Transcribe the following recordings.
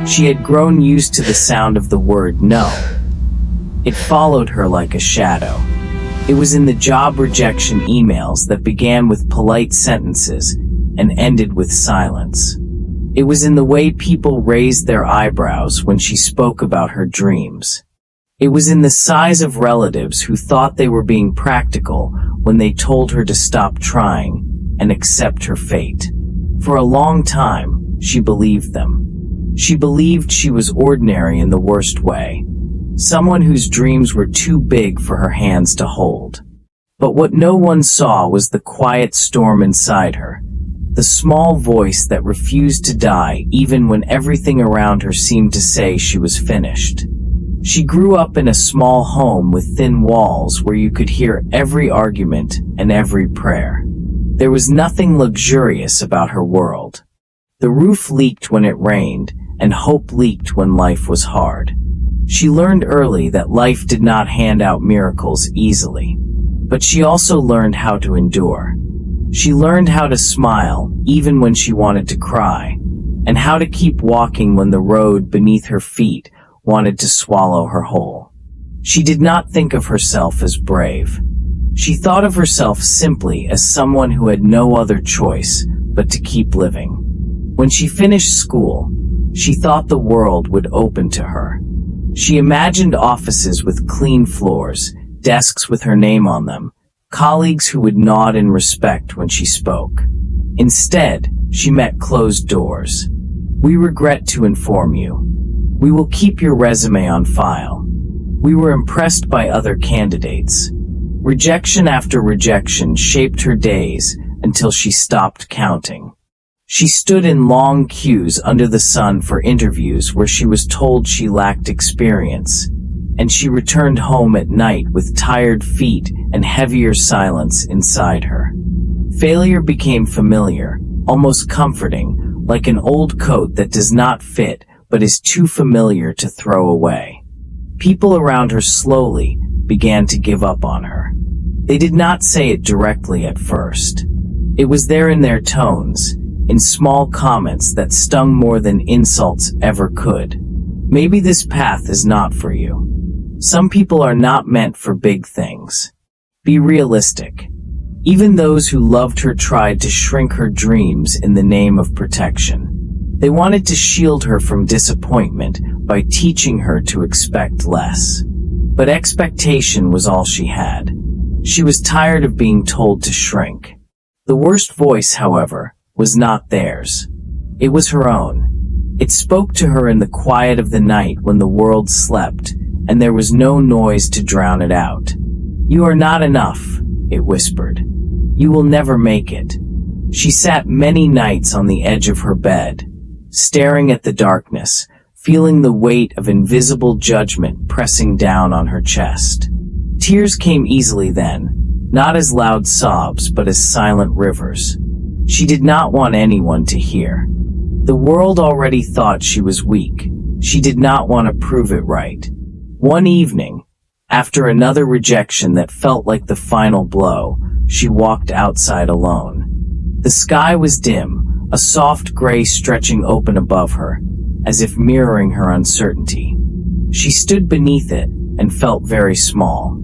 She had grown used to the sound of the word no. It followed her like a shadow. It was in the job rejection emails that began with polite sentences and ended with silence. It was in the way people raised their eyebrows when she spoke about her dreams. It was in the sighs of relatives who thought they were being practical when they told her to stop trying and accept her fate. For a long time, she believed them. She believed she was ordinary in the worst way, someone whose dreams were too big for her hands to hold. But what no one saw was the quiet storm inside her, the small voice that refused to die even when everything around her seemed to say she was finished. She grew up in a small home with thin walls where you could hear every argument and every prayer. There was nothing luxurious about her world. The roof leaked when it rained, and hope leaked when life was hard. She learned early that life did not hand out miracles easily. But she also learned how to endure. She learned how to smile even when she wanted to cry, and how to keep walking when the road beneath her feet wanted to swallow her whole. She did not think of herself as brave. She thought of herself simply as someone who had no other choice but to keep living. When she finished school, she thought the world would open to her. She imagined offices with clean floors, desks with her name on them, colleagues who would nod in respect when she spoke. Instead, she met closed doors. "We regret to inform you. We will keep your resume on file. We were impressed by other candidates." Rejection after rejection shaped her days until she stopped counting. She stood in long queues under the sun for interviews where she was told she lacked experience, and she returned home at night with tired feet and heavier silence inside her. Failure became familiar, almost comforting, like an old coat that does not fit but is too familiar to throw away. People around her slowly began to give up on her. They did not say it directly at first. It was there in their tones, in small comments that stung more than insults ever could. "Maybe this path is not for you. Some people are not meant for big things. Be realistic." Even those who loved her tried to shrink her dreams in the name of protection. They wanted to shield her from disappointment by teaching her to expect less. But expectation was all she had. She was tired of being told to shrink. The worst voice, however, was not theirs. It was her own. It spoke to her in the quiet of the night when the world slept, and there was no noise to drown it out. "You are not enough," it whispered. "You will never make it." She sat many nights on the edge of her bed, staring at the darkness, feeling the weight of invisible judgment pressing down on her chest. Tears came easily then, not as loud sobs but as silent rivers. She did not want anyone to hear. The world already thought she was weak. She did not want to prove it right. One evening, after another rejection that felt like the final blow, she walked outside alone. The sky was dim, a soft gray stretching open above her, as if mirroring her uncertainty. She stood beneath it and felt very small.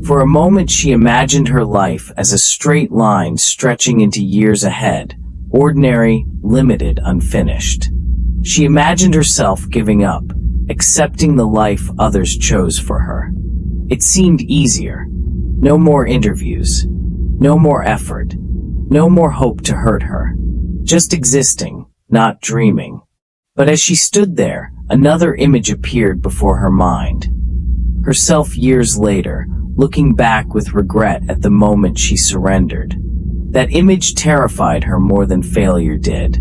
For a moment she imagined her life as a straight line stretching into years ahead, ordinary, limited, unfinished. She imagined herself giving up, accepting the life others chose for her. It seemed easier. No more interviews. No more effort. No more hope to hurt her. Just existing, not dreaming. But as she stood there, another image appeared before her mind. Herself years later, looking back with regret at the moment she surrendered. That image terrified her more than failure did.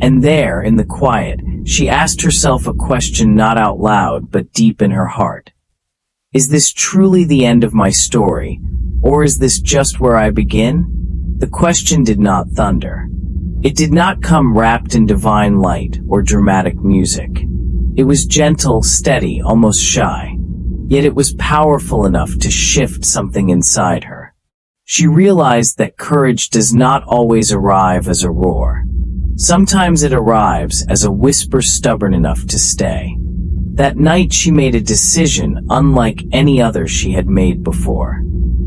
And there, in the quiet, she asked herself a question not out loud but deep in her heart. Is this truly the end of my story, or is this just where I begin? The question did not thunder. It did not come wrapped in divine light or dramatic music. It was gentle, steady, almost shy. Yet it was powerful enough to shift something inside her. She realized that courage does not always arrive as a roar. Sometimes it arrives as a whisper stubborn enough to stay. That night she made a decision unlike any other she had made before.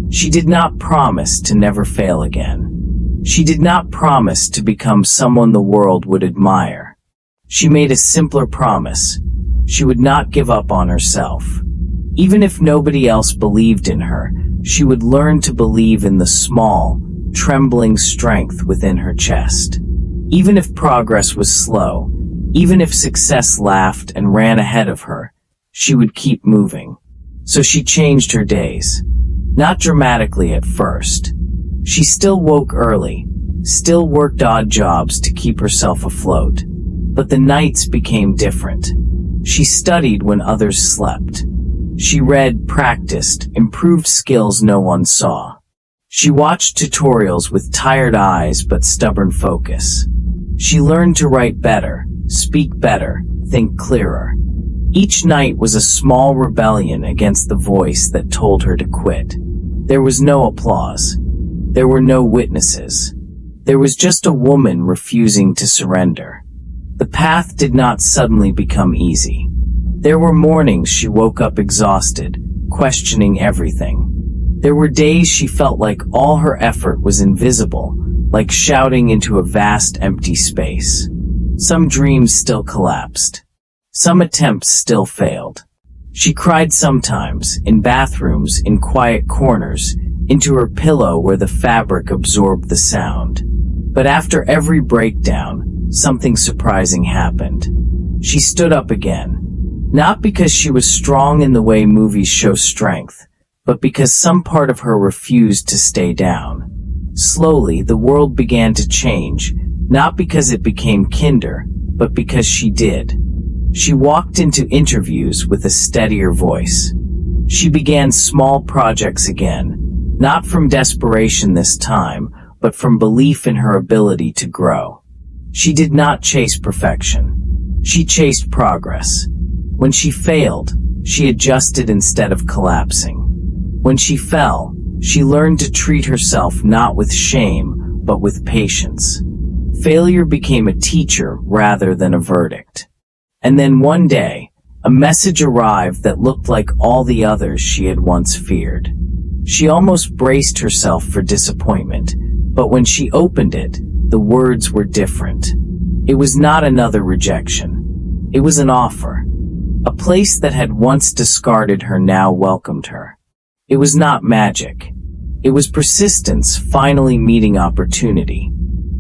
She did not promise to never fail again. She did not promise to become someone the world would admire. She made a simpler promise. She would not give up on herself. Even if nobody else believed in her, she would learn to believe in the small, trembling strength within her chest. Even if progress was slow, even if success laughed and ran ahead of her, she would keep moving. So she changed her days. Not dramatically at first. She still woke early, still worked odd jobs to keep herself afloat. But the nights became different. She studied when others slept. She read, practiced, improved skills no one saw. She watched tutorials with tired eyes but stubborn focus. She learned to write better, speak better, think clearer. Each night was a small rebellion against the voice that told her to quit. There was no applause. There were no witnesses. There was just a woman refusing to surrender. The path did not suddenly become easy. There were mornings she woke up exhausted, questioning everything. There were days she felt like all her effort was invisible, like shouting into a vast empty space. Some dreams still collapsed. Some attempts still failed. She cried sometimes, in bathrooms, in quiet corners, into her pillow where the fabric absorbed the sound. But after every breakdown, something surprising happened. She stood up again. Not because she was strong in the way movies show strength, but because some part of her refused to stay down. Slowly, the world began to change, not because it became kinder, but because she did. She walked into interviews with a steadier voice. She began small projects again, not from desperation this time, but from belief in her ability to grow. She did not chase perfection. She chased progress. When she failed, she adjusted instead of collapsing. When she fell, she learned to treat herself not with shame, but with patience. Failure became a teacher rather than a verdict. And then one day, a message arrived that looked like all the others she had once feared. She almost braced herself for disappointment, but when she opened it, the words were different. It was not another rejection. It was an offer. A place that had once discarded her now welcomed her. It was not magic. It was persistence finally meeting opportunity.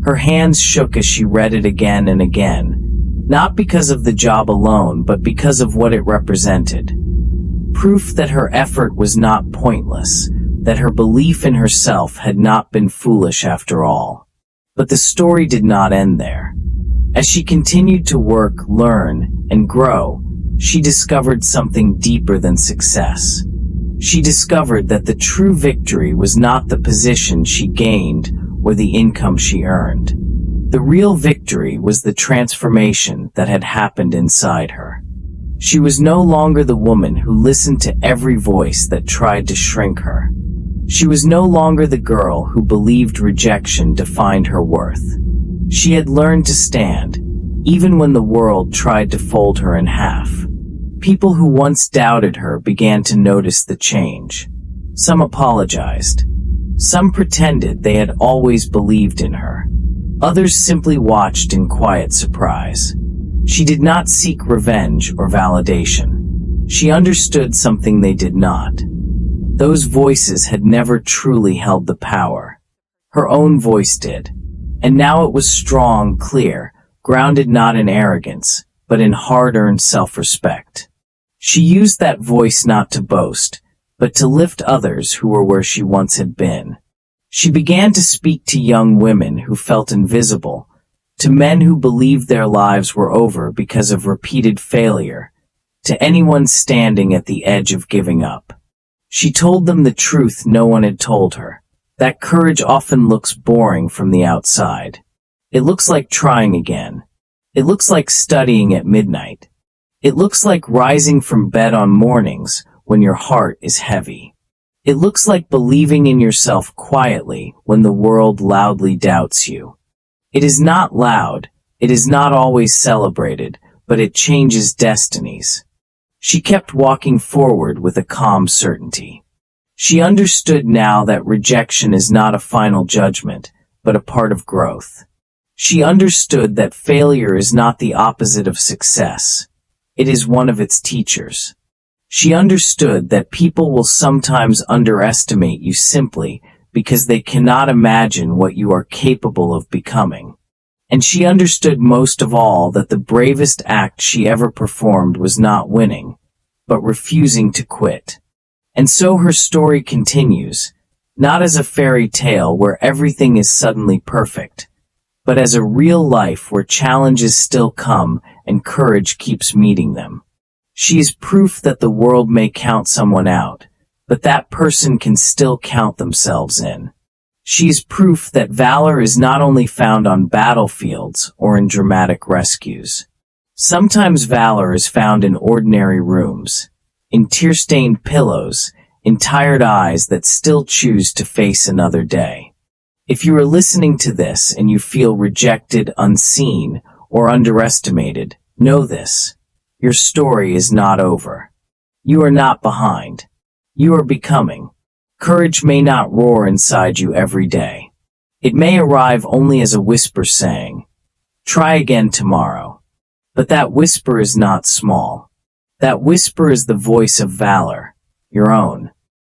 Her hands shook as she read it again and again, not because of the job alone, but because of what it represented. Proof that her effort was not pointless, that her belief in herself had not been foolish after all. But the story did not end there. As she continued to work, learn, and grow, she discovered something deeper than success. She discovered that the true victory was not the position she gained or the income she earned. The real victory was the transformation that had happened inside her. She was no longer the woman who listened to every voice that tried to shrink her. She was no longer the girl who believed rejection defined her worth. She had learned to stand, even when the world tried to fold her in half. People who once doubted her began to notice the change. Some apologized. Some pretended they had always believed in her. Others simply watched in quiet surprise. She did not seek revenge or validation. She understood something they did not. Those voices had never truly held the power. Her own voice did. And now it was strong, clear, grounded not in arrogance, but in hard-earned self-respect. She used that voice not to boast, but to lift others who were where she once had been. She began to speak to young women who felt invisible, to men who believed their lives were over because of repeated failure, to anyone standing at the edge of giving up. She told them the truth no one had told her, that courage often looks boring from the outside. It looks like trying again. It looks like studying at midnight. It looks like rising from bed on mornings when your heart is heavy. It looks like believing in yourself quietly when the world loudly doubts you. It is not loud, It is not always celebrated, but it changes destinies. She kept walking forward with a calm certainty. She understood now that rejection is not a final judgment, but a part of growth. She understood that failure is not the opposite of success. It is one of its teachers. She understood that people will sometimes underestimate you simply because they cannot imagine what you are capable of becoming. And she understood most of all that the bravest act she ever performed was not winning, but refusing to quit. And so her story continues, not as a fairy tale where everything is suddenly perfect, but as a real life where challenges still come and courage keeps meeting them. She is proof that the world may count someone out, but that person can still count themselves in. She is proof that valor is not only found on battlefields or in dramatic rescues. Sometimes valor is found in ordinary rooms, in tear-stained pillows, in tired eyes that still choose to face another day. If you are listening to this and you feel rejected, unseen, or underestimated, know this. Your story is not over. You are not behind. You are becoming. Courage may not roar inside you every day. It may arrive only as a whisper saying, "Try again tomorrow." But that whisper is not small. That whisper is the voice of valor, your own.